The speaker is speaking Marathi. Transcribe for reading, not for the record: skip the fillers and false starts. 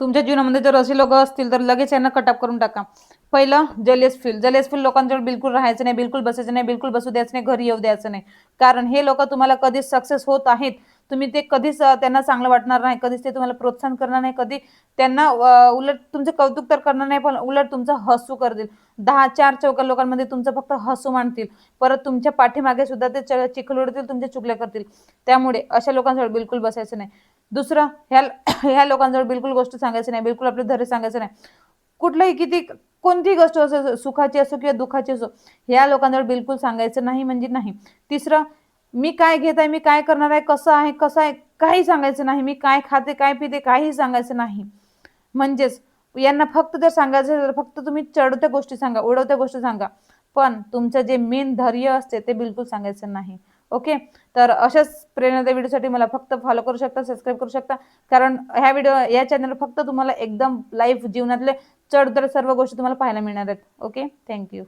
तुमच्या जीवनामध्ये जर असे लोक असतील तर लगेच यांना कट ऑफ करून टाका. पहिलं जलेस फील लोकांजवळ बिलकुल राहायचं नाही, बिलकुल बसायचं नाही, बिलकुल बसू द्यायचं नाही, घरी येऊ द्यायचं नाही. कारण हे लोक तुम्हाला कधीच सक्सेस होत आहेत, तुम्ही ते कधीच त्यांना चांगलं वाटणार नाही, कधीच ते तुम्हाला प्रोत्साहन करणार नाही, कधी त्यांना उलट तुमचं कौतुक तर करणार नाही, पण उलट तुमचं हसू करतील. 10 4 लोकांमध्ये तुमचं फक्त हसू मांडतील. परत तुमच्या पाठीमागे सुद्धा ते चिखल उडतील, तुमच्या चुगल्या करतील. त्यामुळे अशा लोकांजवळ बिलकुल बसायचं नाही. दुसरं, ह्या लोकांजवळ बिलकुल गोष्ट सांगायची नाही, बिलकुल आपले धैर्य सांगायचं नाही. कुठलाही किती कोणतीही गोष्ट असो, सुखाची असो किंवा दुःखाची असो, ह्या लोकांजवळ बिलकुल सांगायचं नाही म्हणजे नाही. तिसरं, मी काय घेत आहे, मी काय करणार आहे, कसं आहे, काही सांगायचं नाही. मी काय खाते, काय पिते, काही सांगायचं नाही. म्हणजेच यांना फक्त जर सांगायचं असेल तर फक्त तुम्ही चढत्या गोष्टी सांगा, उडवत्या गोष्टी सांगा, पण तुमचं जे मेन धैर्य असते ते बिलकुल सांगायचं नाही. ओके. तर अशाच प्रेरणादायी व्हिडिओसाठी मला फक्त फॉलो करू शकता, सबस्क्राईब करू शकता. कारण या चॅनल फक्त तुम्हाला एकदम लाईफ जीवनातले चढ सर्व गोष्टी तुम्हाला पाहायला मिळणार आहेत. Okay, thank you.